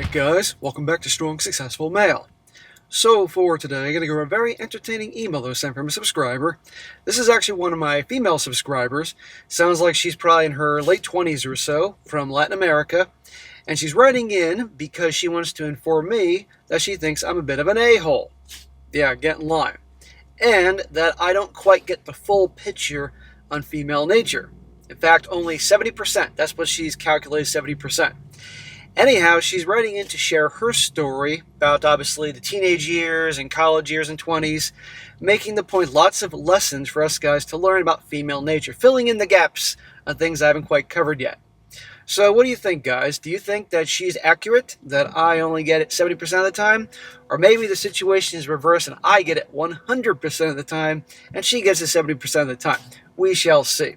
up, guys? Welcome back to Strong Successful Mail. So for today, I'm going to go over a very entertaining email that was sent from a subscriber. This is actually one of my female subscribers. Sounds like she's probably in her late 20s or so, from Latin America. And she's writing in because she wants to inform me that she thinks I'm a bit of an a-hole. Yeah, get in line. And that I don't quite get the full picture on female nature. In fact, only 70%. That's what she's calculated, 70%. Anyhow, she's writing in to share her story about, obviously, the teenage years and college years and 20s, making the point lots of lessons for us guys to learn about female nature, filling in the gaps on things I haven't quite covered yet. So what do you think, guys? Do you think that she's accurate, that I only get it 70% of the time? Or maybe the situation is reversed and I get it 100% of the time and she gets it 70% of the time? We shall see.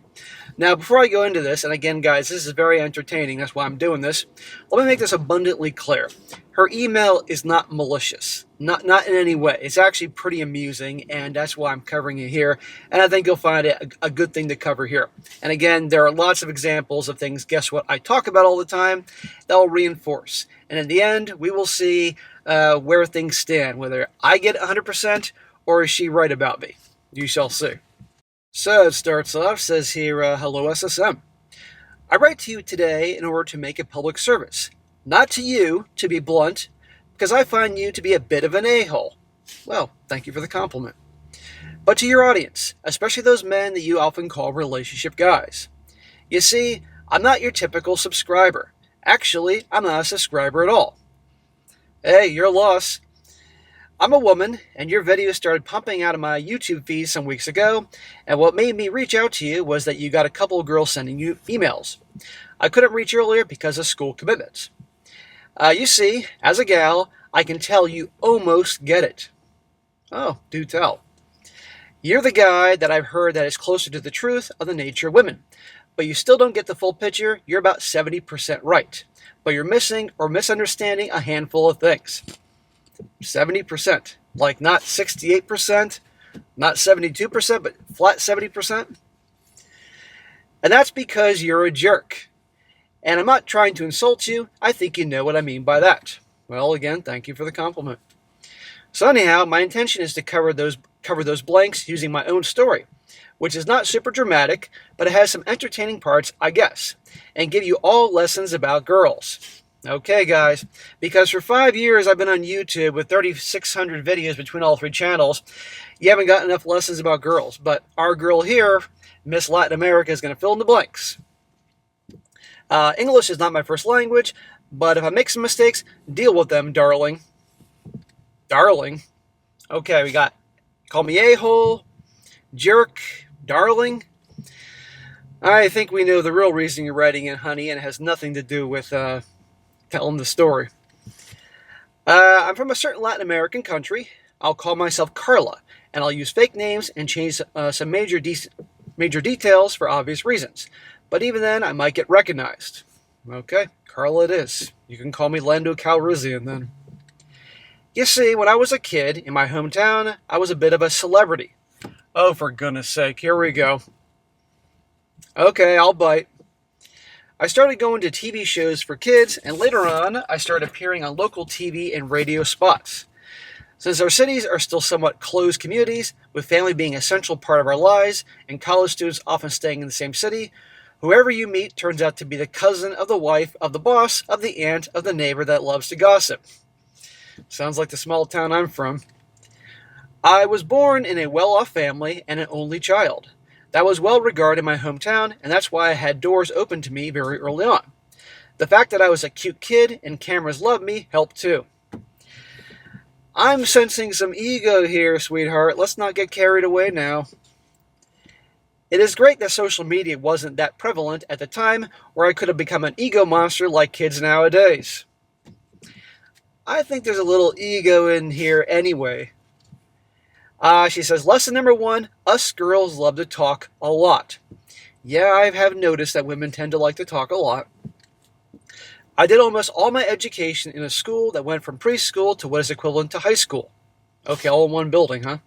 Now, before I go into this, and again, guys, this is very entertaining, that's why I'm doing this, let me make this abundantly clear. Her email is not malicious, not in any way. It's actually pretty amusing, and that's why I'm covering it here, and I think you'll find it a good thing to cover here. And again, there are lots of examples of things, guess what, I talk about all the time, that will reinforce. And in the end, we will see where things stand, whether I get 100% or is she right about me. You shall see. So it starts off, says here, hello SSM. I write to you today in order to make a public service. Not to you, to be blunt, because I find you to be a bit of an a-hole. Well, thank you for the compliment. But to your audience, especially those men that you often call relationship guys. You see, I'm not your typical subscriber. Actually, I'm not a subscriber at all. Hey, your loss. I'm a woman, and your videos started pumping out of my YouTube feed some weeks ago, and what made me reach out to you was that you got a couple of girls sending you emails. I couldn't reach earlier because of school commitments. You see, as a gal, I can tell you almost get it. Oh, do tell. You're the guy that I've heard that is closer to the truth of the nature of women, but you still don't get the full picture. You're about 70% right, but you're missing or misunderstanding a handful of things. 70%, like not 68%, not 72%, but flat 70%. And that's because you're a jerk. And I'm not trying to insult you. I think you know what I mean by that. Well, again, thank you for the compliment. So anyhow, my intention is to cover those blanks using my own story, which is not super dramatic, but it has some entertaining parts, I guess, and give you all lessons about girls. Okay, guys, because for 5 years I've been on YouTube with 3,600 videos between all three channels. You haven't got enough lessons about girls, but our girl here, Miss Latin America, is going to fill in the blanks. English is not my first language, but if I make some mistakes, deal with them, darling. Darling? Okay, we got, call me a-hole, jerk, darling. I think we know the real reason you're writing in, honey, and it has nothing to do with telling the story. I'm from a certain Latin American country. I'll call myself Carla, and I'll use fake names and change some major details for obvious reasons. But even then, I might get recognized. Okay, Carla it is. You can call me Lando Calrissian then. You see, when I was a kid in my hometown, I was a bit of a celebrity. Oh, for goodness sake, here we go. Okay, I'll bite. I started going to TV shows for kids, and later on, I started appearing on local TV and radio spots. Since our cities are still somewhat closed communities, with family being a central part of our lives, and college students often staying in the same city, whoever you meet turns out to be the cousin of the wife of the boss of the aunt of the neighbor that loves to gossip. Sounds like the small town I'm from. I was born in a well-off family and an only child. That was well regarded in my hometown, and that's why I had doors open to me very early on. The fact that I was a cute kid and cameras loved me helped too. I'm sensing some ego here, sweetheart. Let's not get carried away now. It is great that social media wasn't that prevalent at the time, where I could have become an ego monster like kids nowadays. I think there's a little ego in here anyway. She says, lesson number 1, us girls love to talk a lot. Yeah, I have noticed that women tend to like to talk a lot. I did almost all my education in a school that went from preschool to what is equivalent to high school. Okay, all in one building, huh?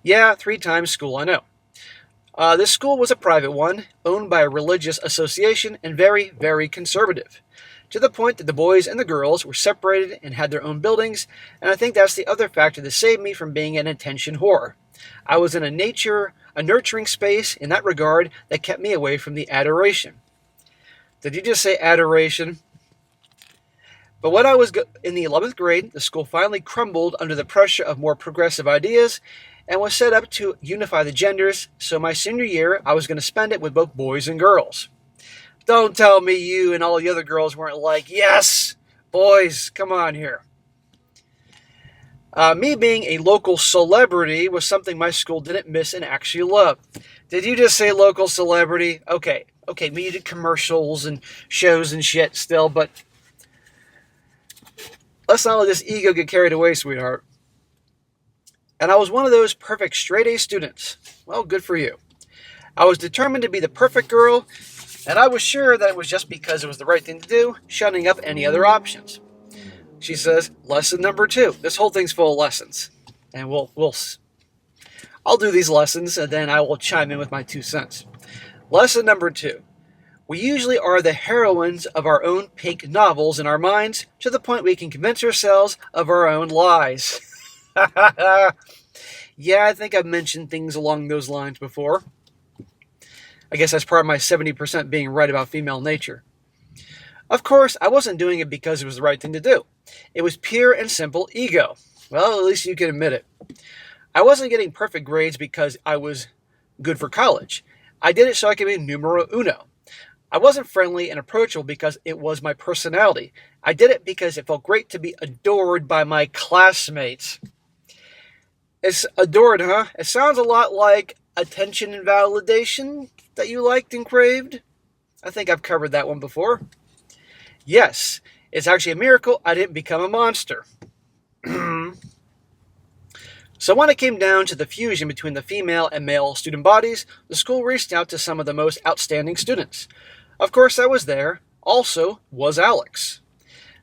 Yeah, 3 times school, I know. This school was a private one, owned by a religious association, and very, very conservative. to the point that the boys and the girls were separated and had their own buildings, and I think that's the other factor that saved me from being an attention whore. I was in a nurturing space in that regard that kept me away from the adoration. Did you just say adoration? But when I was in the 11th grade, the school finally crumbled under the pressure of more progressive ideas and was set up to unify the genders, so my senior year I was going to spend it with both boys and girls. Don't tell me you and all the other girls weren't like, yes, boys, come on here. Me being a local celebrity was something my school didn't miss and actually loved. Did you just say local celebrity? Okay, we did commercials and shows and shit still, but let's not let this ego get carried away, sweetheart. And I was one of those perfect straight A students. Well, good for you. I was determined to be the perfect girl, and I was sure that it was just because it was the right thing to do, shutting up any other options. She says, lesson number 2. This whole thing's full of lessons. And I'll do these lessons, and then I will chime in with my 2 cents. Lesson number 2. We usually are the heroines of our own pink novels in our minds, to the point we can convince ourselves of our own lies. Yeah, I think I've mentioned things along those lines before. I guess that's part of my 70% being right about female nature. Of course, I wasn't doing it because it was the right thing to do. It was pure and simple ego. Well, at least you can admit it. I wasn't getting perfect grades because I was good for college. I did it so I could be numero uno. I wasn't friendly and approachable because it was my personality. I did it because it felt great to be adored by my classmates. It's adored, huh? It sounds a lot like attention and validation that you liked and craved. I think I've covered that one before. Yes, it's actually a miracle I didn't become a monster. So when it came down to the fusion between the female and male student bodies, the school reached out to some of the most outstanding students. Of course, I was there. Also was Alex.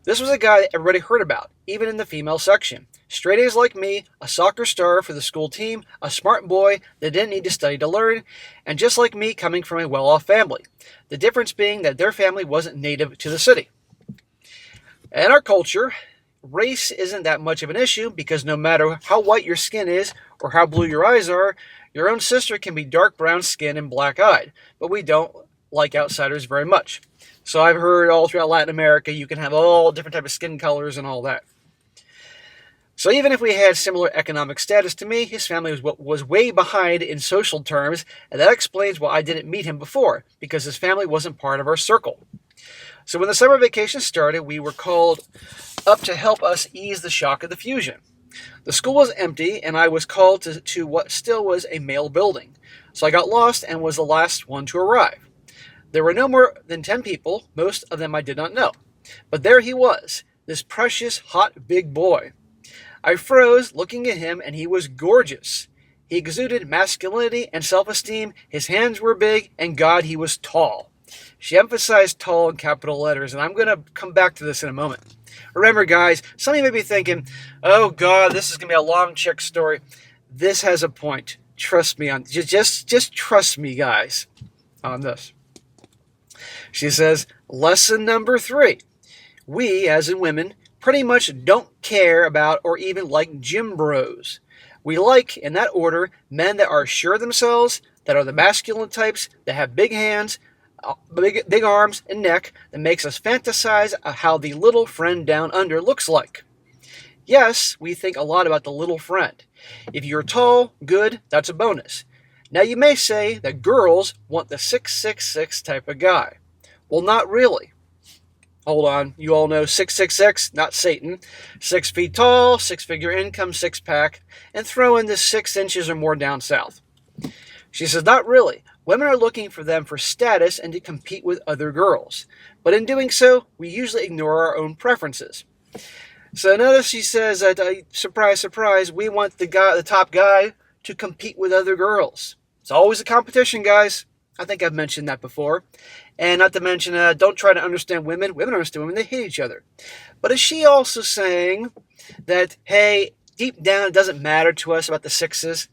This was a guy that everybody heard about, even in the female section. Straight A's like me, a soccer star for the school team, a smart boy that didn't need to study to learn, and just like me, coming from a well-off family. The difference being that their family wasn't native to the city. In our culture, race isn't that much of an issue because no matter how white your skin is or how blue your eyes are, your own sister can be dark brown skinned and black-eyed, but we don't like outsiders very much. So I've heard all throughout Latin America you can have all different types of skin colors and all that. So even if we had similar economic status to me, his family was way behind in social terms, and that explains why I didn't meet him before, because his family wasn't part of our circle. So when the summer vacation started, we were called up to help us ease the shock of the fusion. The school was empty, and I was called to what still was a male building. So I got lost and was the last one to arrive. There were no more than 10 people, most of them I did not know. But there he was, this precious, hot, big boy. I froze looking at him, and he was gorgeous. He exuded masculinity and self-esteem, his hands were big, and God, he was tall. She emphasized tall in capital letters, and I'm going to come back to this in a moment. Remember, guys, some of you may be thinking, oh, God, this is going to be a long chick story. This has a point. Trust me on just trust me, guys, on this. She says, lesson number 3. We, as in women, pretty much don't care about or even like gym bros. We like, in that order, men that are sure of themselves, that are the masculine types, that have big hands, big arms and neck, that makes us fantasize how the little friend down under looks like. Yes, we think a lot about the little friend. If you're tall, good, that's a bonus. Now you may say that girls want the 6'6" type of guy. Well, not really. Hold on, you all know 666, not Satan. 6 feet tall, 6-figure income, 6-pack, and throw in the 6 inches or more down south. She says, not really. Women are looking for them for status and to compete with other girls. But in doing so, we usually ignore our own preferences. So notice she says that, surprise, surprise, we want the top guy to compete with other girls. It's always a competition, guys. I think I've mentioned that before. And not to mention, don't try to understand women. Women understand women. They hate each other. But is she also saying that, hey, deep down, it doesn't matter to us about the 6s?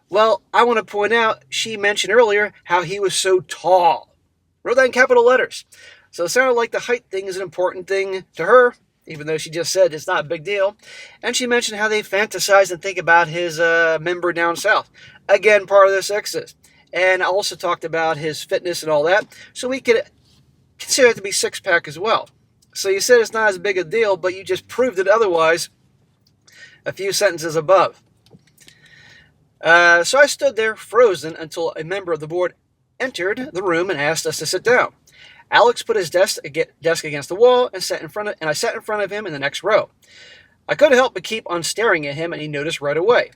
Well, I want to point out, she mentioned earlier how he was so tall. Wrote that in capital letters. So it sounded like the height thing is an important thing to her, even though she just said it's not a big deal. And she mentioned how they fantasize and think about his member down south. Again, part of the sexist. And I also talked about his fitness and all that, so we could consider it to be six-pack as well. So you said it's not as big a deal, but you just proved it otherwise a few sentences above. So I stood there frozen until a member of the board entered the room and asked us to sit down. Alex put his desk against the wall and I sat in front of him in the next row. I couldn't help but keep on staring at him, and he noticed right away.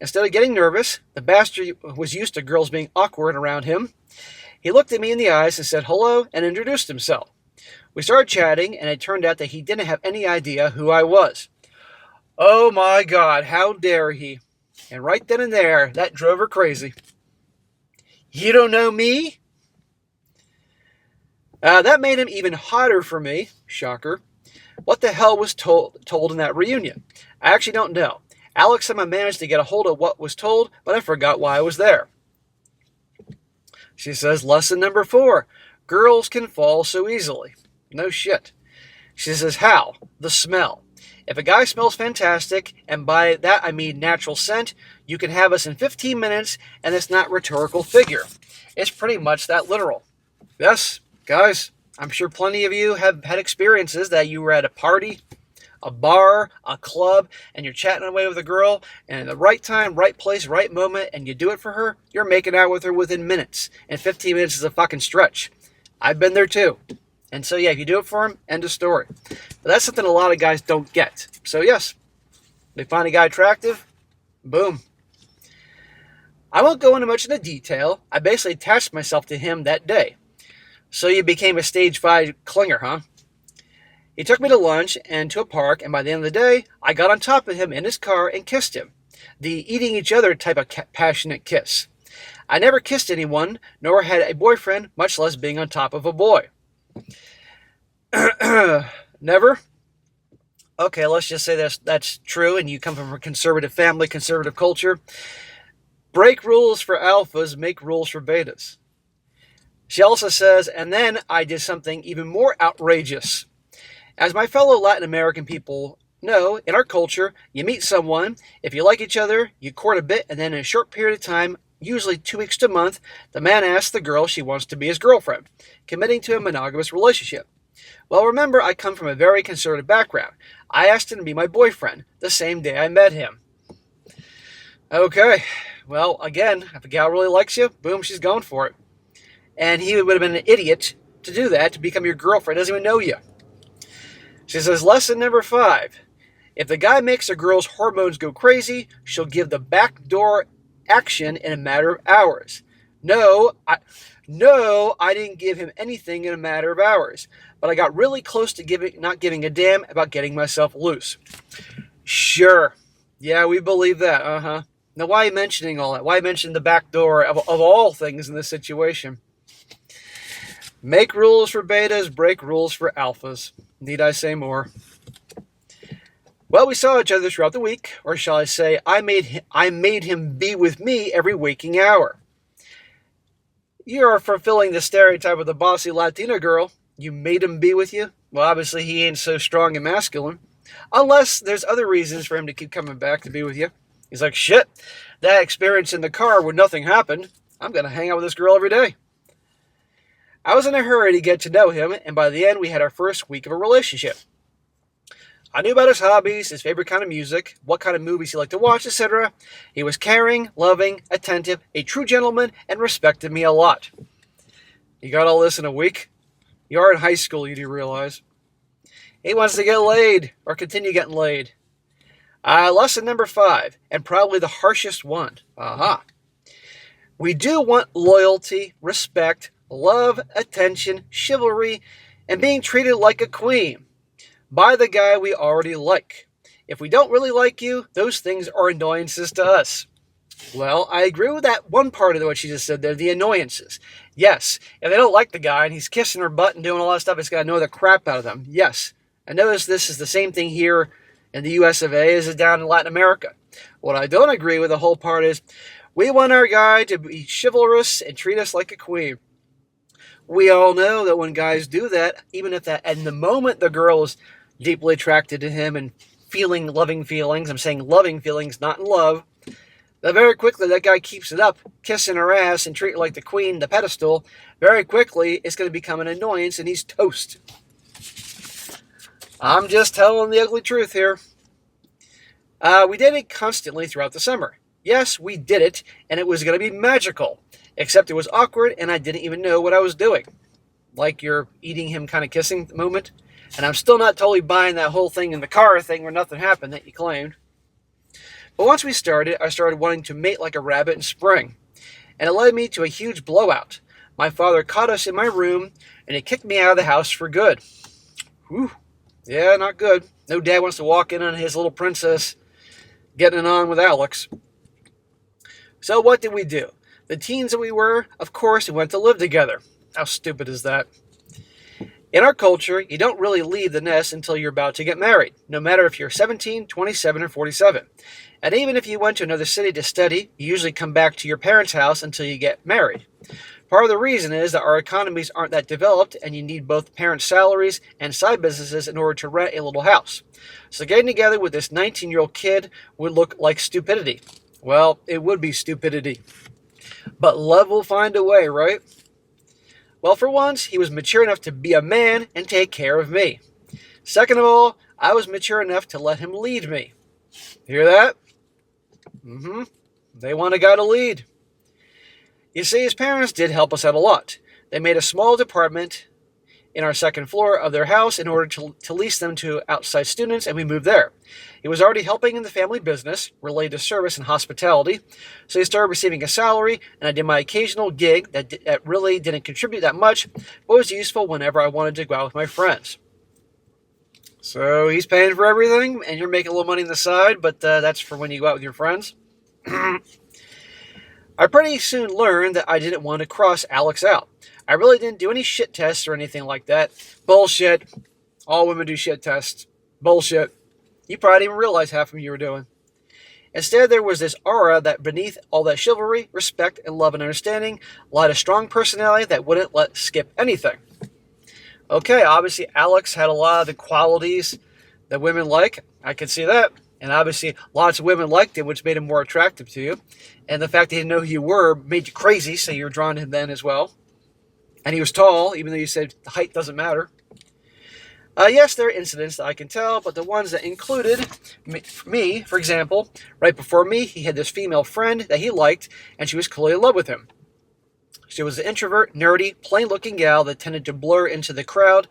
Instead of getting nervous, the bastard was used to girls being awkward around him. He looked at me in the eyes and said hello and introduced himself. We started chatting, and it turned out that he didn't have any idea who I was. Oh my God, how dare he? And right then and there, that drove her crazy. You don't know me? That made him even hotter for me. Shocker. What the hell was told in that reunion? I actually don't know. Alex somehow managed to get a hold of what was told, but I forgot why I was there. She says, lesson number 4. Girls can fall so easily. No shit. She says, how? The smell. If a guy smells fantastic, and by that I mean natural scent, you can have us in 15 minutes, and it's not rhetorical figure. It's pretty much that literal. Yes, guys, I'm sure plenty of you have had experiences that you were at a party, a bar, a club, and you're chatting away with a girl, and at the right time, right place, right moment, and you do it for her, you're making out with her within minutes, and 15 minutes is a fucking stretch. I've been there too. And so, yeah, if you do it for them, end of story. But that's something a lot of guys don't get. So, yes, they find a guy attractive, boom. I won't go into much of the detail. I basically attached myself to him that day. So you became a stage 5 clinger, huh? He took me to lunch and to a park, and by the end of the day, I got on top of him in his car and kissed him. The eating each other type of passionate kiss. I never kissed anyone, nor had a boyfriend, much less being on top of a boy. Never? Okay, let's just say that's true, and you come from a conservative family, conservative culture. Break rules for alphas, make rules for betas. She also says, and then I did something even more outrageous. As my fellow Latin American people know, in our culture, you meet someone, if you like each other, you court a bit, and then in a short period of time, usually 2 weeks to a month, the man asks the girl she wants to be his girlfriend, committing to a monogamous relationship. Well, remember, I come from a very conservative background. I asked him to be my boyfriend the same day I met him. Okay, well, again, if a gal really likes you, boom, she's going for it. And he would have been an idiot to do that, to become your girlfriend, doesn't even know you. She says, lesson number 5. If the guy makes a girl's hormones go crazy, she'll give the backdoor action in a matter of hours. No, I didn't give him anything in a matter of hours, but I got really close to not giving a damn about getting myself loose. Sure. Yeah, we believe that, Now, why are you mentioning all that? Why mention the back door of all things in this situation? Make rules for betas, break rules for alphas. Need I say more? Well, we saw each other throughout the week, or shall I say, I made him be with me every waking hour. You are fulfilling the stereotype of the bossy Latina girl. You made him be with you? Well, obviously he ain't so strong and masculine. Unless there's other reasons for him to keep coming back to be with you. He's like, shit, that experience in the car where nothing happened, I'm going to hang out with this girl every day. I was in a hurry to get to know him, and by the end we had our first week of a relationship. I knew about his hobbies, his favorite kind of music, what kind of movies he liked to watch, etc. He was caring, loving, attentive, a true gentleman, and respected me a lot. You got all this in a week? You are in high school, you do realize. He wants to get laid, or continue getting laid. Lesson number 5, and probably the harshest one. We do want loyalty, respect, love, attention, chivalry, and being treated like a queen by the guy we already like. If we don't really like you, those things are annoyances to us. Well, I agree with that one part of what she just said there, the annoyances. Yes, if they don't like the guy and he's kissing her butt and doing all that stuff, it's going to annoy the crap out of them. Yes, I notice this is the same thing here in the US of A as it is down in Latin America. What I don't agree with the whole part is we want our guy to be chivalrous and treat us like a queen. We all know that when guys do that, even if that in the moment the girl is deeply attracted to him and feeling loving feelings, I'm saying loving feelings, not in love, that very quickly that guy keeps it up, kissing her ass and treat her like the queen, the pedestal, very quickly it's going to become an annoyance and he's toast. I'm just telling the ugly truth here. We did it constantly throughout the summer. Yes, we did it, and it was going to be magical. Except it was awkward, and I didn't even know what I was doing. Like your eating him kind of kissing moment. And I'm still not totally buying that whole thing in the car thing where nothing happened that you claimed. But once we started, I started wanting to mate like a rabbit in spring. And it led me to a huge blowout. My father caught us in my room, and he kicked me out of the house for good. Whew. Yeah, not good. No dad wants to walk in on his little princess getting it on with Alex. So what did we do? The teens that we were, of course, we went to live together. How stupid is that? In our culture, you don't really leave the nest until you're about to get married, no matter if you're 17, 27, or 47. And even if you went to another city to study, you usually come back to your parents' house until you get married. Part of the reason is that our economies aren't that developed and you need both parents' salaries and side businesses in order to rent a little house. So getting together with this 19-year-old kid would look like stupidity. Well, it would be stupidity. But love will find a way, right? Well, for once, he was mature enough to be a man and take care of me. Second of all, I was mature enough to let him lead me. Hear that? They want a guy to lead. You see, his parents did help us out a lot. They made a small department in our second floor of their house in order to lease them to outside students, and we moved there. He was already helping in the family business related to service and hospitality, so he started receiving a salary, and I did my occasional gig that really didn't contribute that much, but was useful whenever I wanted to go out with my friends. So he's paying for everything, and you're making a little money on the side, but that's for when you go out with your friends. I pretty soon learned that I didn't want to cross Alex out. I really didn't do any shit tests or anything like that. Bullshit. All women do shit tests. Bullshit. You probably didn't even realize half of them you were doing. Instead, there was this aura that beneath all that chivalry, respect, and love and understanding, lied a strong personality that wouldn't let skip anything. Okay, obviously Alex had a lot of the qualities that women like. I could see that. And obviously lots of women liked him, which made him more attractive to you. And the fact that he didn't know who you were made you crazy, so you were drawn to him then as well. And he was tall, even though you said height doesn't matter. Yes, there are incidents that I can tell, but the ones that included me, for example, right before me, he had this female friend that he liked, and she was clearly in love with him. She was an introvert, nerdy, plain-looking gal that tended to blur into the crowd,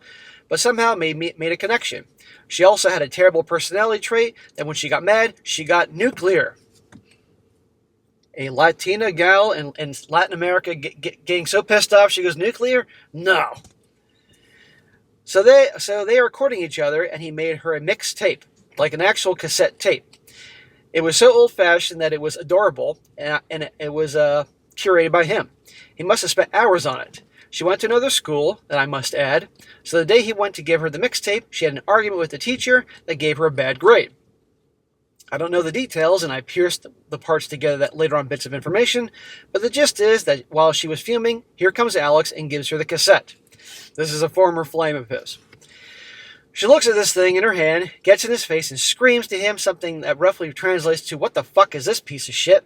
but somehow made a connection. She also had a terrible personality trait that when she got mad, she got nuclear. A Latina gal in Latin America getting so pissed off she goes nuclear? No. So they are courting each other, and he made her a mixed tape, like an actual cassette tape. It was so old-fashioned that it was adorable, and it was curated by him. He must have spent hours on it. She went to another school, that I must add, so the day he went to give her the mixtape, she had an argument with the teacher that gave her a bad grade. I don't know the details, and I pierced the parts together that later on bits of information, but the gist is that while she was fuming, here comes Alex and gives her the cassette. This is a former flame of his. She looks at this thing in her hand, gets in his face, and screams to him something that roughly translates to, "What the fuck is this piece of shit?"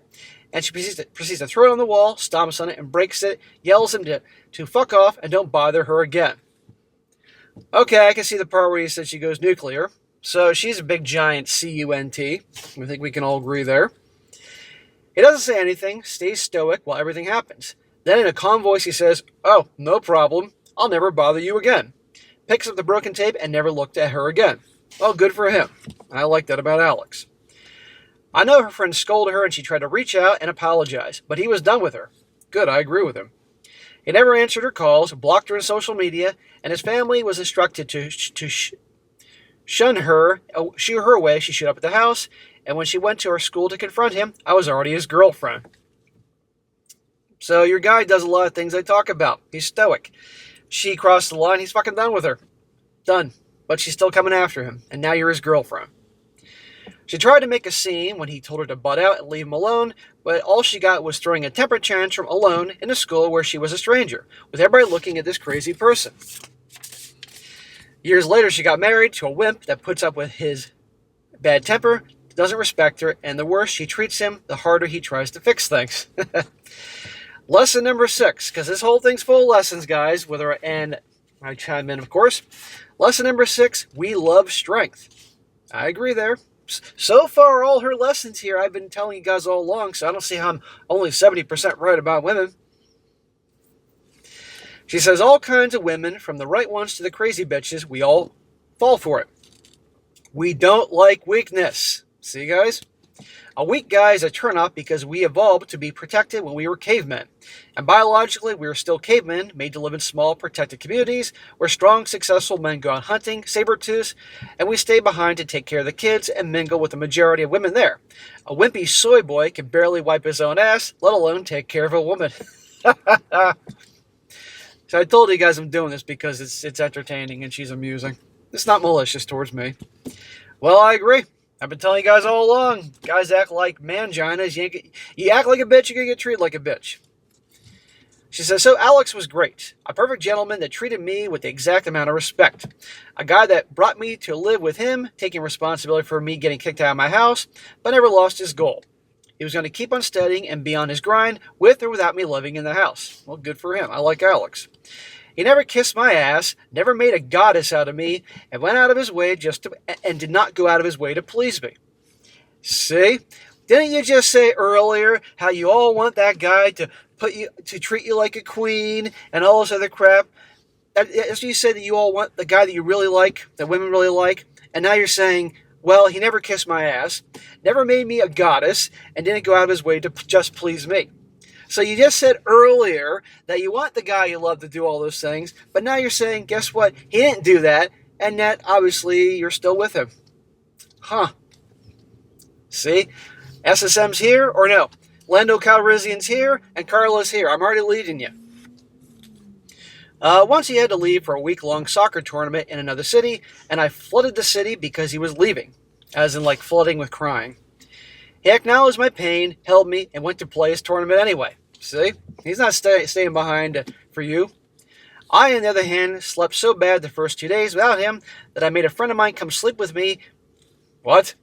And she proceeds to throw it on the wall, stomps on it, and breaks it, yells him to fuck off and don't bother her again. Okay, I can see the part where he said she goes nuclear. So she's a big giant C-U-N-T. I think we can all agree there. He doesn't say anything, stays stoic while everything happens. Then in a calm voice he says, "Oh, no problem. I'll never bother you again." Picks up the broken tape and never looked at her again. Well, good for him. I like that about Alex. I know her friend scolded her and she tried to reach out and apologize, but he was done with her. Good, I agree with him. He never answered her calls, blocked her on social media, and his family was instructed to shun her, shoo her away. She showed up at the house, and when she went to her school to confront him, I was already his girlfriend. So your guy does a lot of things I talk about. He's stoic. She crossed the line, he's fucking done with her. Done. But she's still coming after him, and now you're his girlfriend. She tried to make a scene when he told her to butt out and leave him alone, but all she got was throwing a temper tantrum alone in a school where she was a stranger, with everybody looking at this crazy person. Years later, she got married to a wimp that puts up with his bad temper, doesn't respect her, and the worse she treats him, the harder he tries to fix things. Lesson number 6, because this whole thing's full of lessons, guys, and I chime in, of course. Lesson number 6, we love strength. I agree there. So far, all her lessons here, I've been telling you guys all along, so I don't see how I'm only 70% right about women. She says, all kinds of women, from the right ones to the crazy bitches, we all fall for it. We don't like weakness. See, guys? A weak guy is a turnoff because we evolved to be protected when we were cavemen. And biologically, we are still cavemen, made to live in small, protected communities where strong, successful men go out hunting, saber-tooth, and we stay behind to take care of the kids and mingle with the majority of women there. A wimpy soy boy can barely wipe his own ass, let alone take care of a woman. So I told you guys I'm doing this because it's entertaining and she's amusing. It's not malicious towards me. Well, I agree. I've been telling you guys all along. Guys act like manginas. You act like a bitch, you're going to get treated like a bitch. She says, so Alex was great. A perfect gentleman that treated me with the exact amount of respect. A guy that brought me to live with him, taking responsibility for me getting kicked out of my house, but never lost his goal. He was going to keep on studying and be on his grind, with or without me living in the house. Well, good for him. I like Alex. He never kissed my ass, never made a goddess out of me, and went out of his way and did not go out of his way to please me. See? Didn't you just say earlier how you all want that guy to treat you like a queen and all this other crap? As you said that you all want the guy that you really like, that women really like, and now you're saying, well, he never kissed my ass, never made me a goddess, and didn't go out of his way to just please me. So you just said earlier that you want the guy you love to do all those things, but now you're saying, guess what? He didn't do that, and that obviously you're still with him. Huh. See? SSM's here, or no? Lando Calrissian's here, and Carla's here. I'm already leading you. Once he had to leave for a week-long soccer tournament in another city, and I flooded the city because he was leaving, as in like flooding with crying. He acknowledged my pain, held me, and went to play his tournament anyway. See? He's not staying behind for you. I, on the other hand, slept so bad the first 2 days without him that I made a friend of mine come sleep with me. What?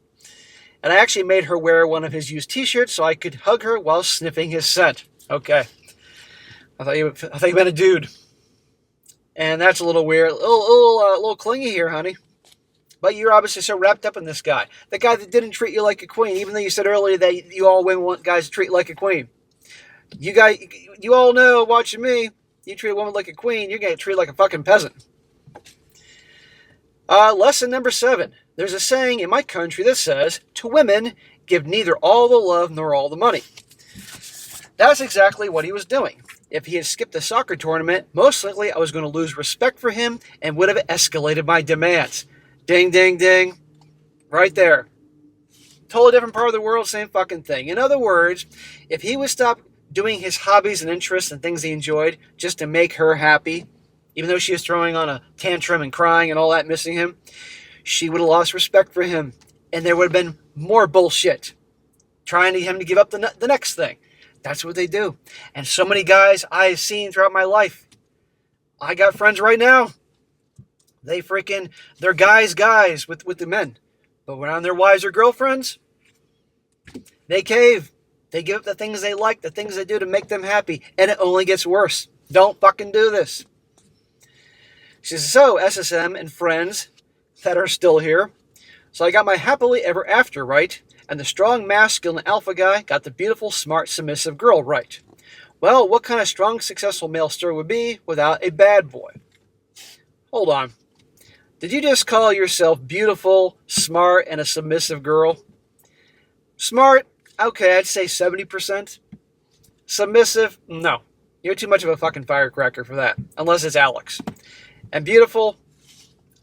And I actually made her wear one of his used t-shirts so I could hug her while sniffing his scent. Okay. I thought you meant a dude. And that's a little weird. A little clingy here, honey. But you're obviously so wrapped up in this guy. The guy that didn't treat you like a queen, even though you said earlier that you all women want guys to treat like a queen. You all know, watching me, you treat a woman like a queen, you're going to get treated like a fucking peasant. Lesson number 7. There's a saying in my country that says, to women, give neither all the love nor all the money. That's exactly what he was doing. If he had skipped the soccer tournament, most likely I was going to lose respect for him and would have escalated my demands. Ding, ding, ding. Right there. Totally different part of the world, same fucking thing. In other words, if he would stop doing his hobbies and interests and things he enjoyed just to make her happy, even though she was throwing on a tantrum and crying and all that, missing him, she would have lost respect for him. And there would have been more bullshit. Trying to him to give up the next thing. That's what they do. And so many guys I've seen throughout my life. I got friends right now. They're guys with the men. But when on their wives or girlfriends, they cave. They give up the things they like, the things they do to make them happy. And it only gets worse. Don't fucking do this. She says, so SSM and friends that are still here. So I got my happily ever after right. And the strong, masculine alpha guy got the beautiful, smart, submissive girl right. Well, what kind of strong, successful male story would be without a bad boy? Hold on. Did you just call yourself beautiful, smart, and a submissive girl? Smart? Okay, I'd say 70%. Submissive? No. You're too much of a fucking firecracker for that. Unless it's Alex. And beautiful?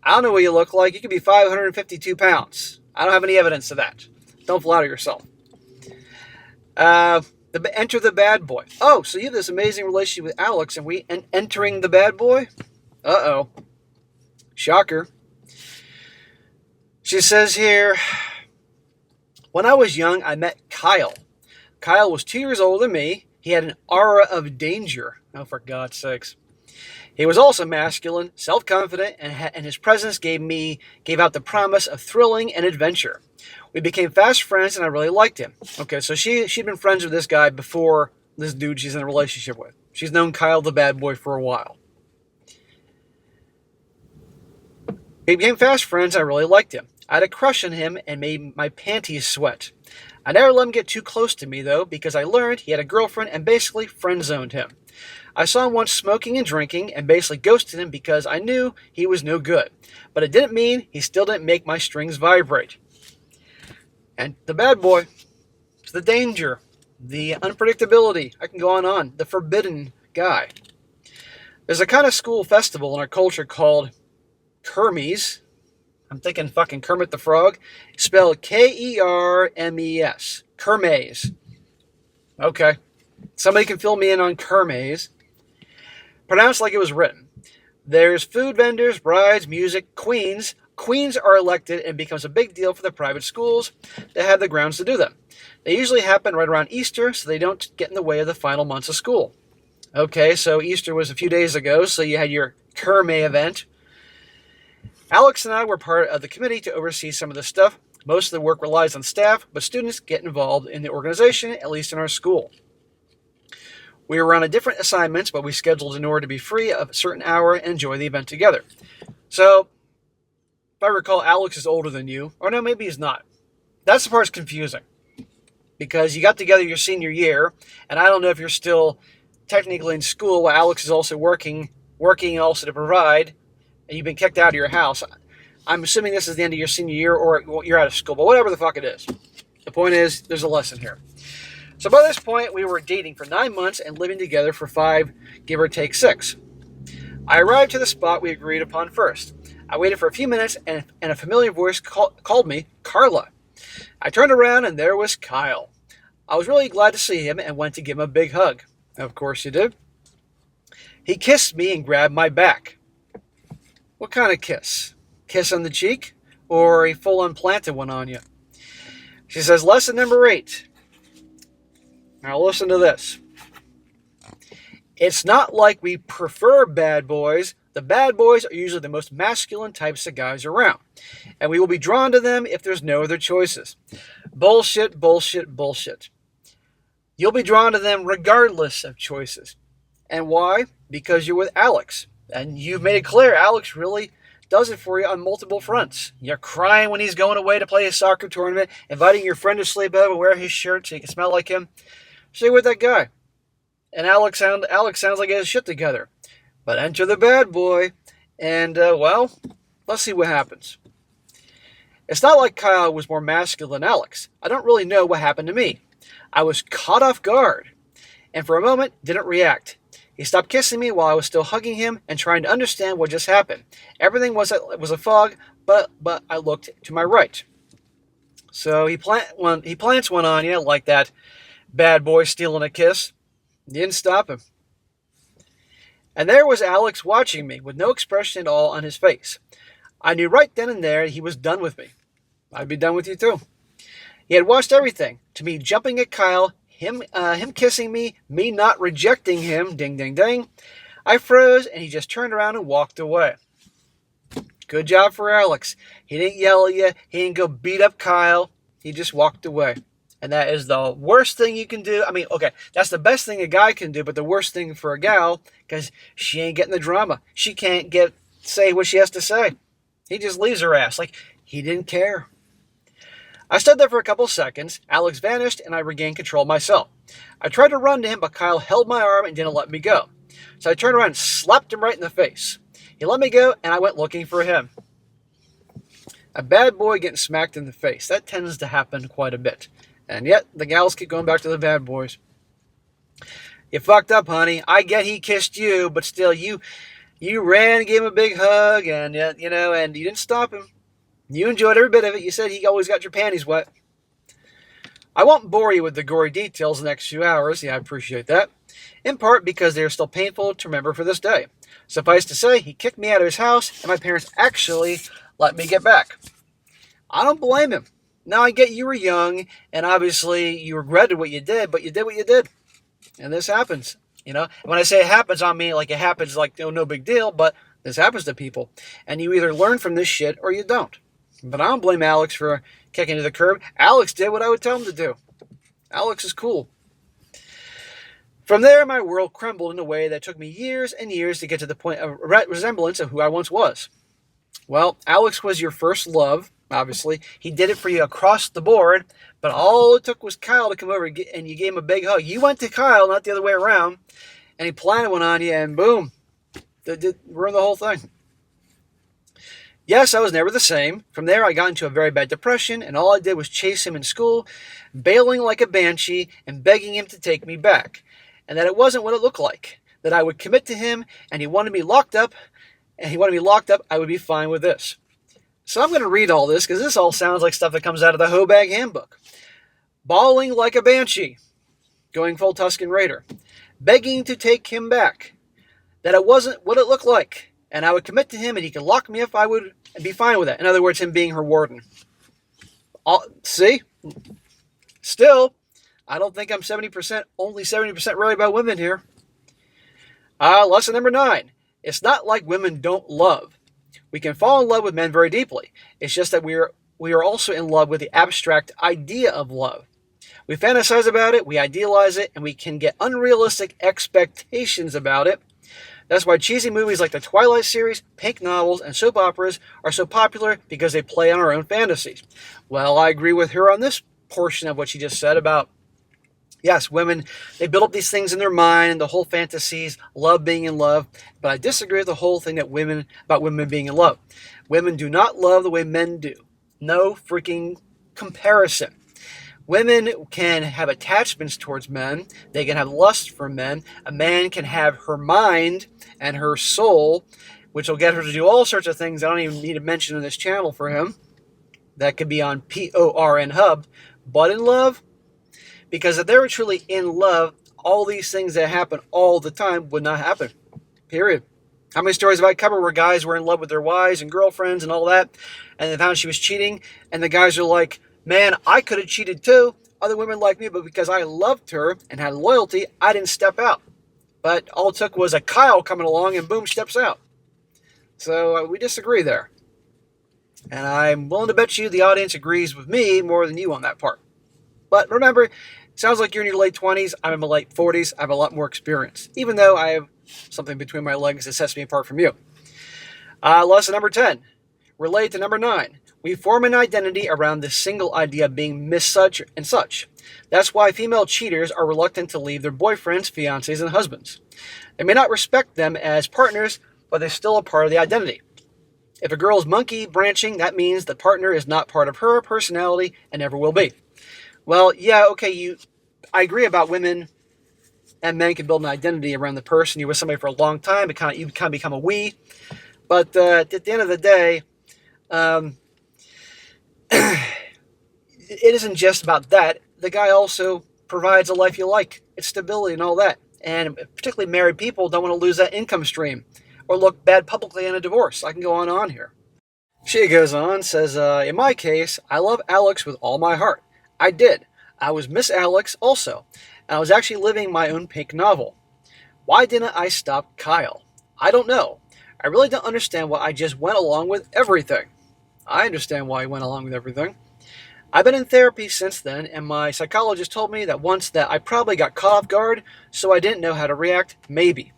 I don't know what you look like. You could be 552 pounds. I don't have any evidence of that. Don't flatter yourself. Enter the bad boy. Oh, so you have this amazing relationship with Alex, and entering the bad boy? Uh-oh. Shocker. She says here, When I was young, I met Kyle. Kyle was 2 years older than me. He had an aura of danger. Oh, for God's sakes. He was also masculine, self-confident, and his presence gave out the promise of thrilling and adventure. We became fast friends, and I really liked him. Okay, so she'd been friends with this guy before this dude she's in a relationship with. She's known Kyle the bad boy for a while. We became fast friends, and I really liked him. I had a crush on him and made my panties sweat. I never let him get too close to me, though, because I learned he had a girlfriend and basically friend-zoned him. I saw him once smoking and drinking and basically ghosted him because I knew he was no good. But it didn't mean he still didn't make my strings vibrate. And the bad boy, the danger, the unpredictability, I can go on, the forbidden guy. There's a kind of school festival in our culture called Kermes. I'm thinking fucking Kermit the Frog. Spelled Kermes. Kermes. Okay. Somebody can fill me in on Kermes. Pronounced like it was written. There's food vendors, brides, music, queens. Queens are elected and becomes a big deal for the private schools that have the grounds to do them. They usually happen right around Easter, so they don't get in the way of the final months of school. Okay, so Easter was a few days ago, so you had your Kermes event. Alex and I were part of the committee to oversee some of this stuff. Most of the work relies on staff, but students get involved in the organization, at least in our school. We were on a different assignments, but we scheduled in order to be free of a certain hour and enjoy the event together. So, if I recall, Alex is older than you. Or no, maybe he's not. That's the part that's confusing. Because you got together your senior year, and I don't know if you're still technically in school while Alex is also working also to provide, and you've been kicked out of your house. I'm assuming this is the end of your senior year or you're out of school, but whatever the fuck it is. The point is, there's a lesson here. So by this point, we were dating for 9 months and living together for 5, give or take 6. I arrived to the spot we agreed upon first. I waited for a few minutes, and a familiar voice called me Carla. I turned around, and there was Kyle. I was really glad to see him and went to give him a big hug. Of course you did. He kissed me and grabbed my back. What kind of kiss? Kiss on the cheek? Or a full-on planted one on you? She says, lesson number 8. Now listen to this. It's not like we prefer bad boys. The bad boys are usually the most masculine types of guys around. And we will be drawn to them if there's no other choices. Bullshit, bullshit, bullshit. You'll be drawn to them regardless of choices. And why? Because you're with Alex. And you've made it clear Alex really does it for you on multiple fronts. You're crying when he's going away to play a soccer tournament, inviting your friend to sleep over and wear his shirt so you can smell like him. Stay with that guy. And Alex sounds like he has shit together. But enter the bad boy, and, well, let's see what happens. It's not like Kyle was more masculine than Alex. I don't really know what happened to me. I was caught off guard, and for a moment, didn't react. He stopped kissing me while I was still hugging him and trying to understand what just happened. Everything was a fog, but I looked to my right. So he plants one on you like that bad boy stealing a kiss. Didn't stop him. And there was Alex watching me with no expression at all on his face. I knew right then and there he was done with me. I'd be done with you too. He had watched everything. To me jumping at Kyle, him kissing me not rejecting him, ding, ding, ding. I froze and he just turned around and walked away. Good job for Alex. He didn't yell at you. He didn't go beat up Kyle. He just walked away. And that is the worst thing you can do. I mean, okay, that's the best thing a guy can do, but the worst thing for a gal, because she ain't getting the drama. She can't say what she has to say. He just leaves her ass. Like, he didn't care. I stood there for a couple seconds. Alex vanished, and I regained control myself. I tried to run to him, but Kyle held my arm and didn't let me go. So I turned around and slapped him right in the face. He let me go, and I went looking for him. A bad boy getting smacked in the face. That tends to happen quite a bit. And yet, the gals keep going back to the bad boys. You fucked up, honey. I get he kissed you, but still, you ran and gave him a big hug, and, and you didn't stop him. You enjoyed every bit of it. You said he always got your panties wet. I won't bore you with the gory details the next few hours. Yeah, I appreciate that. In part because they are still painful to remember for this day. Suffice to say, he kicked me out of his house, and my parents actually let me get back. I don't blame him. Now, I get you were young, and obviously you regretted what you did, but you did what you did. And this happens. When I say it happens, I mean like it happens like no big deal, but this happens to people. And you either learn from this shit or you don't. But I don't blame Alex for kicking to the curb. Alex did what I would tell him to do. Alex is cool. From there, my world crumbled in a way that took me years and years to get to the point of resemblance of who I once was. Well, Alex was your first love, obviously. He did it for you across the board, but all it took was Kyle to come over and you gave him a big hug. You went to Kyle, not the other way around, and he planted one on you, and boom, ruined the whole thing. Yes, I was never the same. From there, I got into a very bad depression, and all I did was chase him in school, bailing like a banshee and begging him to take me back. And that it wasn't what it looked like. That I would commit to him, and he wanted me locked up, I would be fine with this. So I'm going to read all this, because this all sounds like stuff that comes out of the Hobag Handbook. Bawling like a banshee, going full Tusken Raider, begging to take him back. That it wasn't what it looked like, and I would commit to him, and he could lock me up, I would be fine with that. In other words, him being her warden. See? Still, I don't think I'm only 70% right about women here. Lesson number 9. It's not like women don't love. We can fall in love with men very deeply. It's just that we are also in love with the abstract idea of love. We fantasize about it, we idealize it, and we can get unrealistic expectations about it. That's why cheesy movies like the Twilight series, pink novels, and soap operas are so popular, because they play on our own fantasies. Well, I agree with her on this portion of what she just said about, yes, women, they build up these things in their mind, and the whole fantasies, love being in love, but I disagree with the whole thing about women being in love. Women do not love the way men do. No freaking comparison. Women can have attachments towards men. They can have lust for men. A man can have her mind and her soul, which will get her to do all sorts of things I don't even need to mention in this channel for him. That could be on PORN Hub. But in love, because if they were truly in love, all these things that happen all the time would not happen. Period. How many stories have I covered where guys were in love with their wives and girlfriends and all that, and they found she was cheating, and the guys are like, man, I could have cheated too. Other women like me, but because I loved her and had loyalty, I didn't step out. But all it took was a Kyle coming along and boom, steps out. So we disagree there. And I'm willing to bet you the audience agrees with me more than you on that part. But remember, it sounds like you're in your late 20s. I'm in my late 40s. I have a lot more experience, even though I have something between my legs that sets me apart from you. Lesson number 10. Relate to number 9. We form an identity around this single idea of being Miss Such and Such. That's why female cheaters are reluctant to leave their boyfriends, fiancés, and husbands. They may not respect them as partners, but they're still a part of the identity. If a girl is monkey branching, that means the partner is not part of her personality and never will be. Well, yeah, okay, I agree about women and men can build an identity around the person. You're with somebody for a long time, you kind of become a we. But at the end of the day, it isn't just about that. The guy also provides a life you like. It's stability and all that. And particularly married people don't want to lose that income stream or look bad publicly in a divorce. I can go on and on here. She goes on, says, in my case, I love Alex with all my heart. I did. I was Miss Alex also. And I was actually living my own pink novel. Why didn't I stop Kyle? I don't know. I really don't understand why I just went along with everything. I understand why I went along with everything. I've been in therapy since then, and my psychologist told me that once that I probably got caught off guard, so I didn't know how to react. Maybe.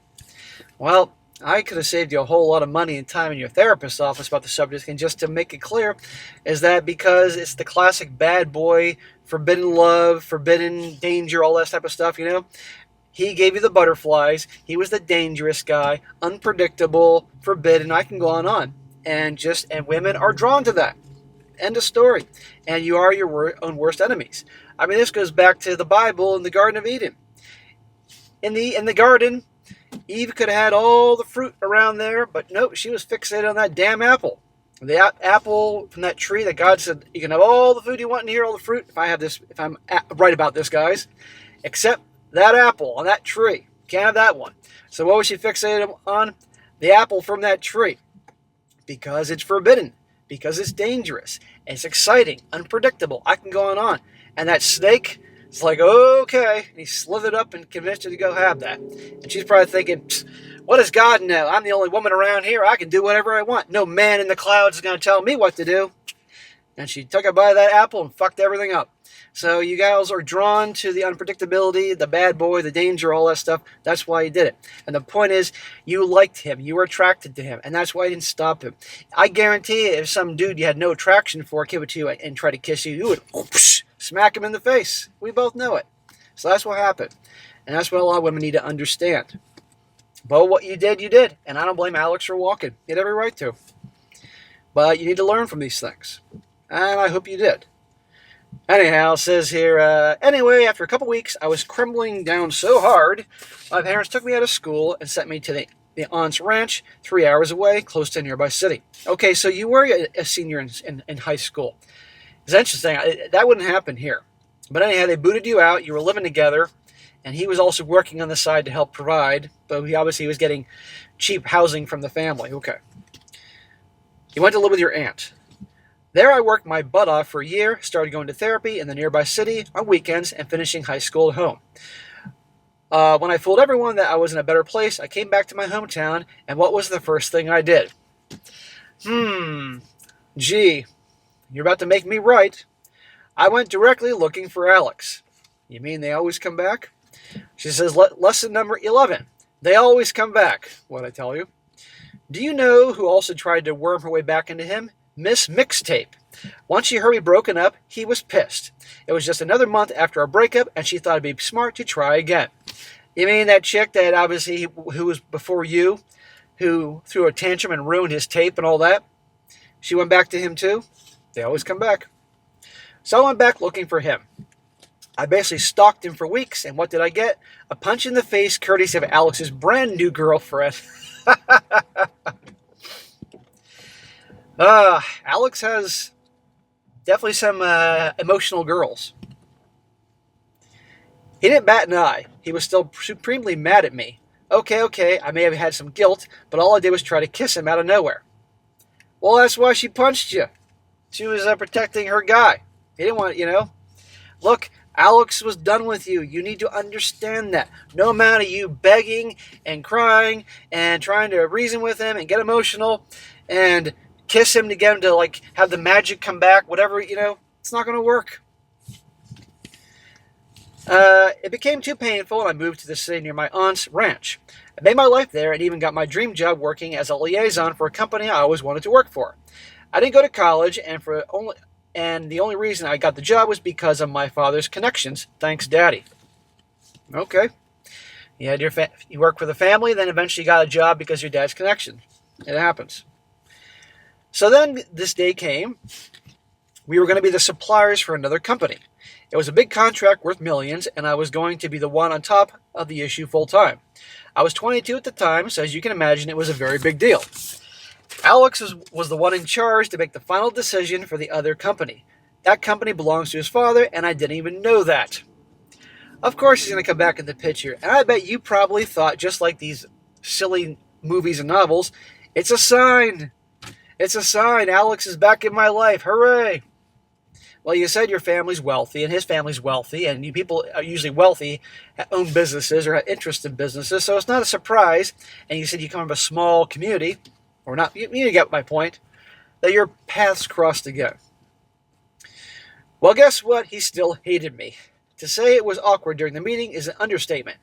Well, I could have saved you a whole lot of money and time in your therapist's office about the subject, and just to make it clear, is that because it's the classic bad boy, forbidden love, forbidden danger, all that type of stuff, He gave you the butterflies. He was the dangerous guy, unpredictable, forbidden. I can go on and on. And women are drawn to that. End of story. And you are your own worst enemies. I mean, this goes back to the Bible in the Garden of Eden. In the garden, Eve could have had all the fruit around there, but nope, she was fixated on that damn apple. The apple from that tree that God said, you can have all the food you want in here, all the fruit. If I'm right about this, guys, except that apple on that tree. Can't have that one. So what was she fixated on? The apple from that tree. Because it's forbidden. because it's dangerous. It's exciting, unpredictable. I can go on and on. And that snake, it's like, okay. And he slithered up and convinced her to go have that. And she's probably thinking, what does God know? I'm the only woman around here. I can do whatever I want. No man in the clouds is going to tell me what to do. And she took a bite of that apple and fucked everything up. So you guys are drawn to the unpredictability, the bad boy, the danger, all that stuff. That's why you did it. And the point is, you liked him. You were attracted to him. And that's why you didn't stop him. I guarantee you, if some dude you had no attraction for came up to you and tried to kiss you, you would smack him in the face. We both know it. So that's what happened. And that's what a lot of women need to understand. But what you did, you did. And I don't blame Alex for walking. You had every right to. But you need to learn from these things. And I hope you did. Anyhow, it says here, anyway, after a couple weeks, I was crumbling down so hard, my parents took me out of school and sent me to the aunt's ranch, 3 hours away, close to a nearby city. Okay, so you were a senior in high school. It's interesting. That wouldn't happen here. But anyhow, they booted you out. You were living together, and he was also working on the side to help provide, but he obviously was getting cheap housing from the family. Okay. You went to live with your aunt. There I worked my butt off for a year, started going to therapy in the nearby city on weekends, and finishing high school at home. When I fooled everyone that I was in a better place, I came back to my hometown, and what was the first thing I did? Gee, you're about to make me right. I went directly looking for Alex. You mean they always come back? She says, lesson number 11. They always come back, what'd I tell you? Do you know who also tried to worm her way back into him? Miss Mixtape. Once she heard me broken up, he was pissed. It was just another month after our breakup, and she thought it'd be smart to try again. You mean that chick that obviously who was before you, who threw a tantrum and ruined his tape and all that? She went back to him too? They always come back. So I went back looking for him. I basically stalked him for weeks, and what did I get? A punch in the face courtesy of Alex's brand new girlfriend. Alex has definitely some emotional girls. He didn't bat an eye. He was still supremely mad at me. Okay, I may have had some guilt, but all I did was try to kiss him out of nowhere. Well, that's why she punched you. She was protecting her guy. He didn't want, Look, Alex was done with you. You need to understand that. No amount of you begging and crying and trying to reason with him and get emotional and kiss him to get him to have the magic come back, whatever, it's not going to work. It became too painful and I moved to the city near my aunt's ranch. I made my life there and even got my dream job working as a liaison for a company I always wanted to work for. I didn't go to college and the only reason I got the job was because of my father's connections. Thanks, Daddy. Okay. You had you worked for the family, then eventually got a job because of your dad's connection. It happens. So then this day came. We were going to be the suppliers for another company. It was a big contract worth millions, and I was going to be the one on top of the issue full time. I was 22 at the time, so as you can imagine, it was a very big deal. Alex was the one in charge to make the final decision for the other company. That company belongs to his father, and I didn't even know that. Of course he's going to come back in the picture, and I bet you probably thought, just like these silly movies and novels, it's a sign. It's a sign. Alex is back in my life. Hooray. Well, you said your family's wealthy, and his family's wealthy, and you people are usually wealthy, own businesses, or have interest in businesses, so it's not a surprise. And you said you come from a small community, or not, you get my point, that your paths crossed again. Well, guess what? He still hated me. To say it was awkward during the meeting is an understatement.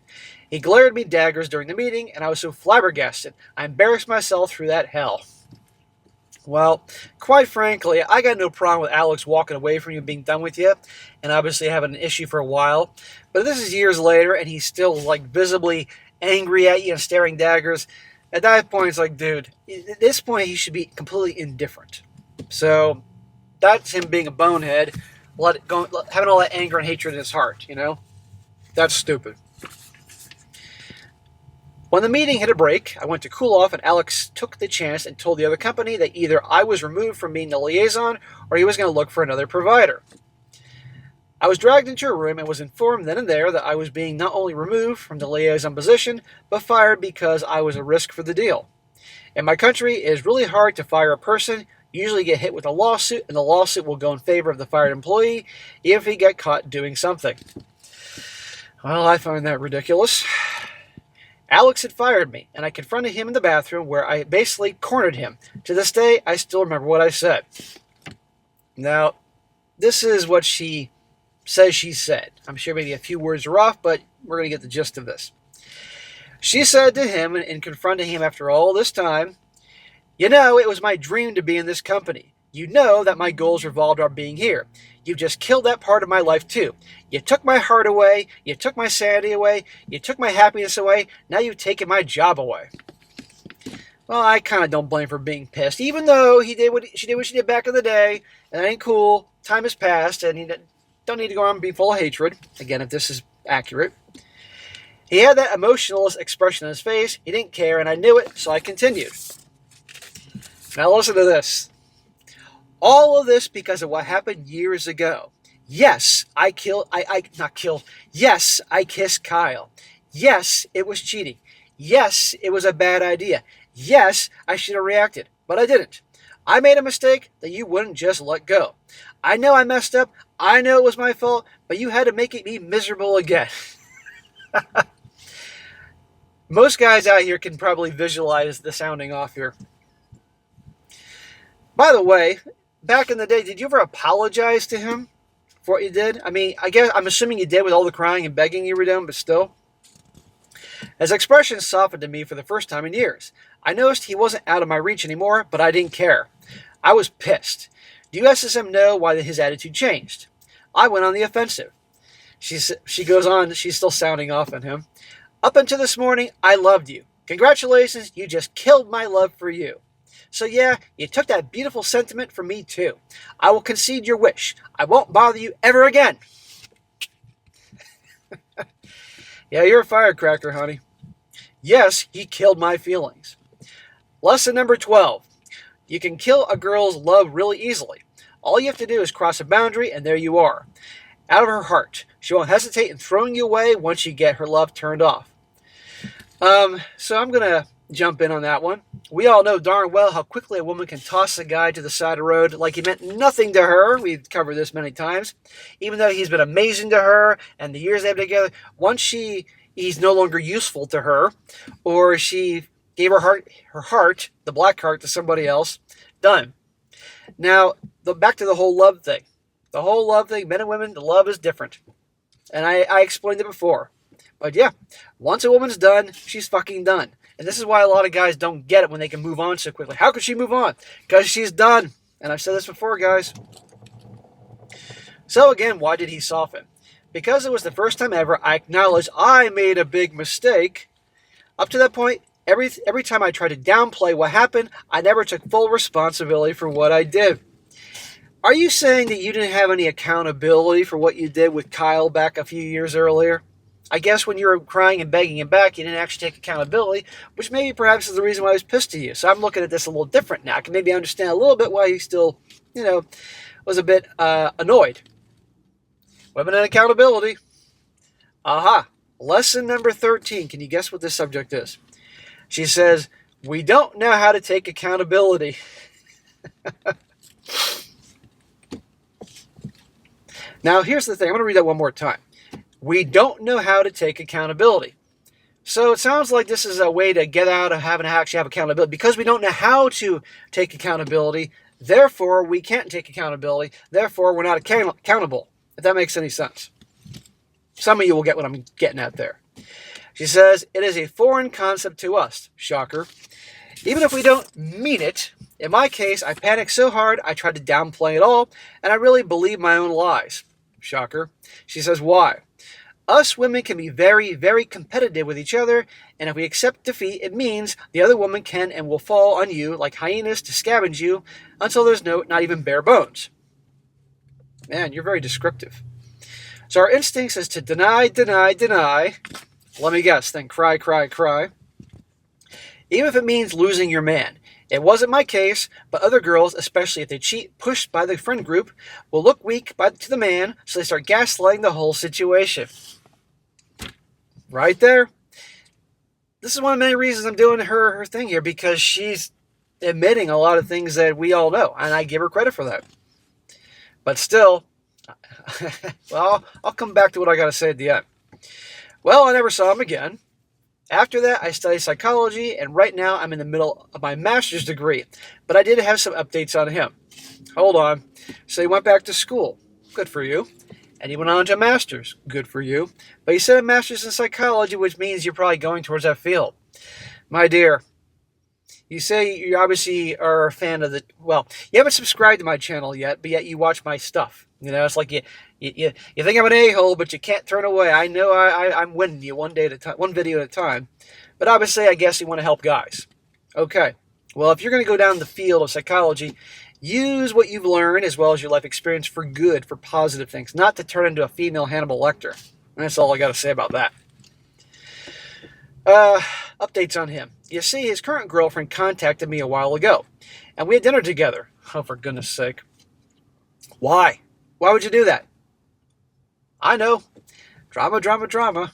He glared at me daggers during the meeting, and I was so flabbergasted, I embarrassed myself through that hell. Well, quite frankly, I got no problem with Alex walking away from you and being done with you, and obviously having an issue for a while. But this is years later, and he's still visibly angry at you and staring daggers. At that point, it's like, dude, at this point, he should be completely indifferent. So that's him being a bonehead, having all that anger and hatred in his heart. That's stupid. When the meeting hit a break, I went to cool off, and Alex took the chance and told the other company that either I was removed from being the liaison or he was going to look for another provider. I was dragged into a room and was informed then and there that I was being not only removed from the liaison position, but fired because I was a risk for the deal. In my country, it is really hard to fire a person usually get hit with a lawsuit, and the lawsuit will go in favor of the fired employee if he got caught doing something. Well, I find that ridiculous. Alex had fired me, and I confronted him in the bathroom where I basically cornered him. To this day, I still remember what I said. Now, this is what she says she said. I'm sure maybe a few words are off, but we're going to get the gist of this. She said to him, in confronting him after all this time, "You know, it was my dream to be in this company. You know that my goals revolved around being here. You just killed that part of my life too. You took my heart away. You took my sanity away. You took my happiness away. Now you've taken my job away." Well, I kind of don't blame her for being pissed, even though she did what she did back in the day, and that ain't cool. Time has passed, and you don't need to go around being full of hatred. Again, if this is accurate. He had that emotionless expression on his face. He didn't care, and I knew it, so I continued. Now listen to this. All of this because of what happened years ago. Yes, Yes, I kissed Kyle. Yes, it was cheating. Yes, it was a bad idea. Yes, I should have reacted, but I didn't. I made a mistake that you wouldn't just let go. I know I messed up. I know it was my fault, but you had to make me miserable again. Most guys out here can probably visualize the sounding off here. By the way, back in the day, did you ever apologize to him for what you did? I mean, I'm assuming you did with all the crying and begging you were doing, but still. His expression softened to me for the first time in years. I noticed he wasn't out of my reach anymore, but I didn't care. I was pissed. Do you SSM know why his attitude changed? I went on the offensive. She goes on, she's still sounding off on him. Up until this morning, I loved you. Congratulations, you just killed my love for you. So yeah, you took that beautiful sentiment from me too. I will concede your wish. I won't bother you ever again. Yeah, you're a firecracker, honey. Yes, he killed my feelings. Lesson number 12. You can kill a girl's love really easily. All you have to do is cross a boundary, and there you are. Out of her heart. She won't hesitate in throwing you away once you get her love turned off. So I'm going to jump in on that one. We all know darn well how quickly a woman can toss a guy to the side of the road like he meant nothing to her. We've covered this many times. Even though he's been amazing to her and the years they've been together, once he's no longer useful to her, or she gave her heart, the black heart, to somebody else, done. Now, back to the whole love thing. The whole love thing, men and women, the love is different. And I explained it before. But yeah, once a woman's done, she's fucking done. And this is why a lot of guys don't get it when they can move on so quickly. How could she move on? Because she's done. And I've said this before, guys. So again, why did he soften? Because it was the first time ever I acknowledged I made a big mistake. Up to that point, every time I tried to downplay what happened, I never took full responsibility for what I did. Are you saying that you didn't have any accountability for what you did with Kyle back a few years earlier? I guess when you were crying and begging him back, you didn't actually take accountability, which maybe perhaps is the reason why I was pissed at you. So I'm looking at this a little different now. I can maybe understand a little bit why he still, was a bit annoyed. Women and accountability. Aha. Lesson number 13. Can you guess what this subject is? She says, we don't know how to take accountability. Now, here's the thing. I'm going to read that one more time. We don't know how to take accountability. So it sounds like this is a way to get out of having to actually have accountability. Because we don't know how to take accountability, therefore we can't take accountability, therefore we're not accountable, if that makes any sense. Some of you will get what I'm getting at there. She says, it is a foreign concept to us. Shocker. Even if we don't mean it, in my case, I panicked so hard I tried to downplay it all, and I really believed my own lies. Shocker. She says, why? Us women can be very, very competitive with each other, and if we accept defeat, it means the other woman can and will fall on you like hyenas to scavenge you until there's not even bare bones. Man, you're very descriptive. So our instincts is to deny, deny, deny. Let me guess, then cry, cry, cry. Even if it means losing your man. It wasn't my case, but other girls, especially if they cheat, pushed by the friend group, will look weak to the man, so they start gaslighting the whole situation. Right there. This is one of many reasons I'm doing her thing here, because she's admitting a lot of things that we all know, and I give her credit for that. But still, well, I'll come back to what I got to say at the end. Well, I never saw him again. After that, I studied psychology, and right now I'm in the middle of my master's degree. But I did have some updates on him. Hold on. So he went back to school. Good for you. And he went on to a master's. Good for you. But he said a master's in psychology, which means you're probably going towards that field. My dear, you say you obviously are a fan of well, you haven't subscribed to my channel yet, but yet you watch my stuff. You know, it's like you think I'm an a-hole, but you can't turn away. I know I'm winning you one day at a time, one video at a time. But obviously, I guess you want to help guys. Okay. Well, if you're going to go down the field of psychology, use what you've learned as well as your life experience for good, for positive things, not to turn into a female Hannibal Lecter. And that's all I got to say about that. Updates on him. You see, his current girlfriend contacted me a while ago, and we had dinner together. Oh, for goodness sake. Why? Why would you do that? I know. Drama, drama, drama.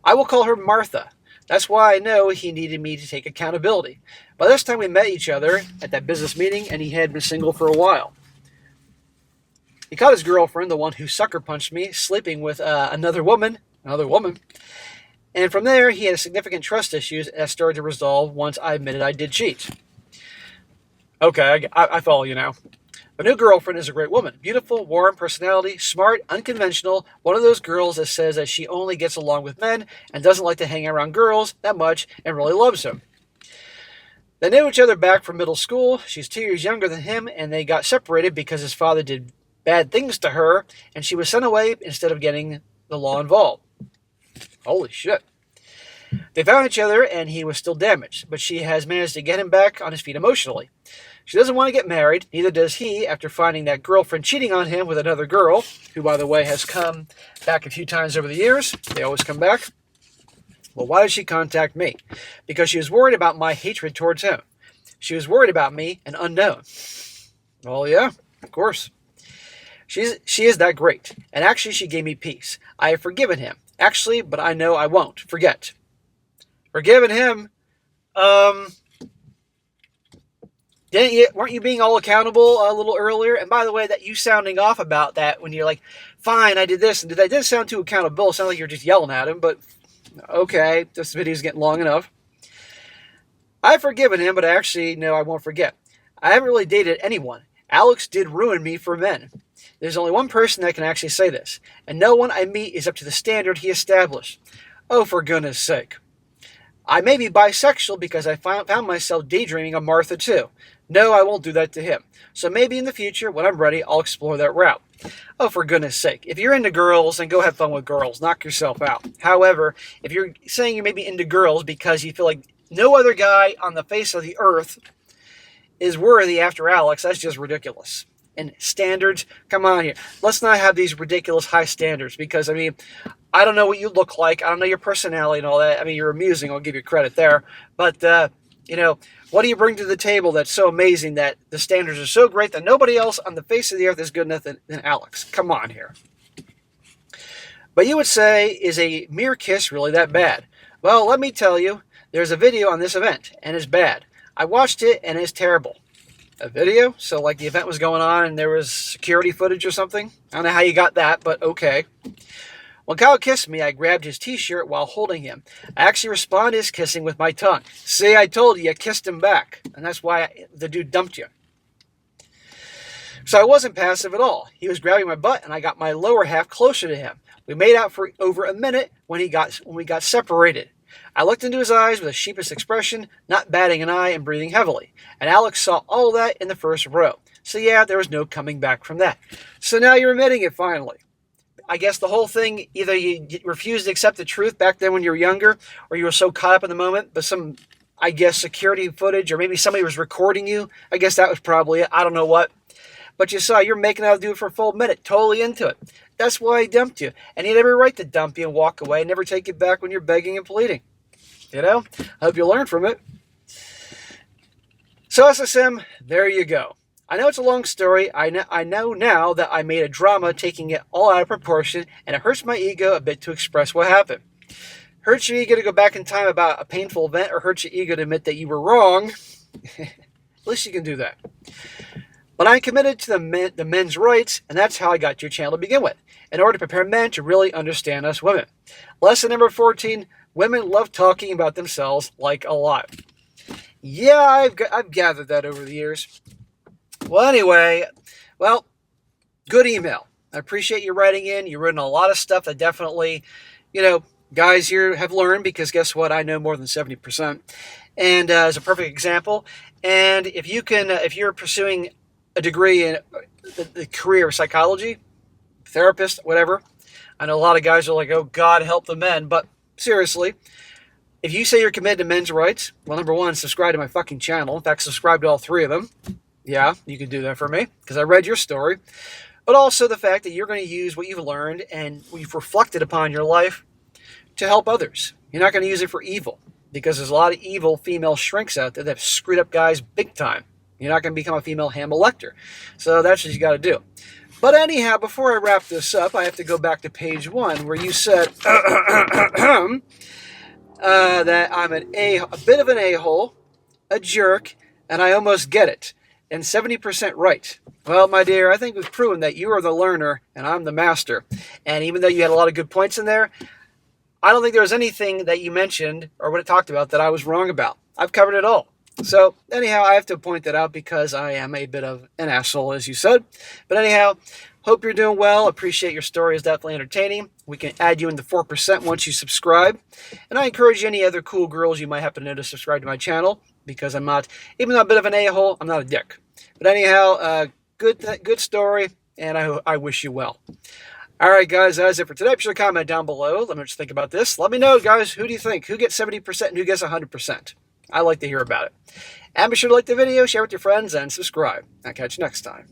I will call her Martha. That's why I know he needed me to take accountability. By this time we met each other at that business meeting, and he had been single for a while. He caught his girlfriend, the one who sucker punched me, sleeping with another woman. And from there, he had significant trust issues that started to resolve once I admitted I did cheat. Okay, I follow you now. My new girlfriend is a great woman. Beautiful, warm personality, smart, unconventional. One of those girls that says that she only gets along with men and doesn't like to hang around girls that much and really loves him. They knew each other back from middle school. She's 2 years younger than him, and they got separated because his father did bad things to her, and she was sent away instead of getting the law involved. Holy shit. They found each other, and he was still damaged, but she has managed to get him back on his feet emotionally. She doesn't want to get married, neither does he, after finding that girlfriend cheating on him with another girl, who, by the way, has come back a few times over the years. They always come back. Well, why did she contact me? Because she was worried about my hatred towards him. She was worried about me, an unknown. Well, yeah, of course. She is that great, and actually she gave me peace. I have forgiven him. Actually, but I know I won't forget. Forgiven him? Weren't you being all accountable a little earlier? And by the way, that you sounding off about that when you're like, fine, I did this and did that, didn't sound too accountable. It sounded like you're just yelling at him, but okay, this video's getting long enough. I've forgiven him, but actually, no, I won't forget. I haven't really dated anyone. Alex did ruin me for men. There's only one person that can actually say this, and no one I meet is up to the standard he established. Oh, for goodness sake. I may be bisexual because I found myself daydreaming of Martha too. No, I won't do that to him. So maybe in the future, when I'm ready, I'll explore that route. Oh, for goodness sake. If you're into girls, then go have fun with girls. Knock yourself out. However, if you're saying you're maybe into girls because you feel like no other guy on the face of the earth is worthy after Alex, that's just ridiculous. And standards, come on here. Let's not have these ridiculous high standards because, I mean, I don't know what you look like. I don't know your personality and all that. I mean, you're amusing. I'll give you credit there. But, what do you bring to the table that's so amazing that the standards are so great that nobody else on the face of the earth is good enough than Alex? Come on here. But you would say, is a mere kiss really that bad? Well, let me tell you, there's a video on this event, and it's bad. I watched it, and it's terrible. A video? So, like, the event was going on, and there was security footage or something? I don't know how you got that, but okay. When Kyle kissed me, I grabbed his t-shirt while holding him. I actually responded to his kissing with my tongue. See, I told you, I kissed him back. And that's why the dude dumped you. So I wasn't passive at all. He was grabbing my butt, and I got my lower half closer to him. We made out for over a minute when we got separated. I looked into his eyes with a sheepish expression, not batting an eye and breathing heavily. And Alex saw all that in the first row. So yeah, there was no coming back from that. So now you're admitting it finally. I guess the whole thing, either you refused to accept the truth back then when you were younger, or you were so caught up in the moment, but some, I guess, security footage, or maybe somebody was recording you. I guess that was probably it. I don't know what. But you saw you're making out to do it for a full minute, totally into it. That's why he dumped you. And he had every right to dump you and walk away and never take you back when you're begging and pleading. You know? I hope you learn from it. So SSM, there you go. I know it's a long story. I know now that I made a drama taking it all out of proportion, and it hurts my ego a bit to express what happened. Hurts your ego to go back in time about a painful event, or hurts your ego to admit that you were wrong? At least you can do that. But I'm committed to the men's rights, and that's how I got your channel to begin with, in order to prepare men to really understand us women. Lesson number 14, women love talking about themselves like a lot. Yeah, I've gathered that over the years. Well, anyway, good email. I appreciate you writing in. You've written a lot of stuff that definitely, guys here have learned, because guess what? I know more than 70%. And as a perfect example, and if you're pursuing a degree in the career of psychology, therapist, whatever, I know a lot of guys are like, oh, God, help the men. But seriously, if you say you're committed to men's rights, well, number one, subscribe to my fucking channel. In fact, subscribe to all 3 of them. Yeah, you can do that for me, because I read your story. But also the fact that you're going to use what you've learned and what you've reflected upon your life to help others. You're not going to use it for evil, because there's a lot of evil female shrinks out there that have screwed up guys big time. You're not going to become a female Hannibal Lecter. So that's what you got to do. But anyhow, before I wrap this up, I have to go back to page 1 where you said that I'm a bit of an a-hole, a jerk, and I almost get it. And 70% right. Well, my dear, I think we've proven that you are the learner and I'm the master. And even though you had a lot of good points in there, I don't think there was anything that you mentioned or what it talked about that I was wrong about. I've covered it all. So anyhow, I have to point that out because I am a bit of an asshole, as you said. But anyhow, hope you're doing well. Appreciate your story. Is definitely entertaining. We can add you in the 4% once you subscribe. And I encourage any other cool girls you might happen to know to subscribe to my channel, because I'm not, even though I'm a bit of an a-hole, I'm not a dick. But anyhow, good story, and I wish you well. All right, guys, that's it for today. Be sure to comment down below. Let me know what you think about this. Let me know, guys, who do you think? Who gets 70% and who gets 100%? I'd like to hear about it. And be sure to like the video, share with your friends, and subscribe. I'll catch you next time.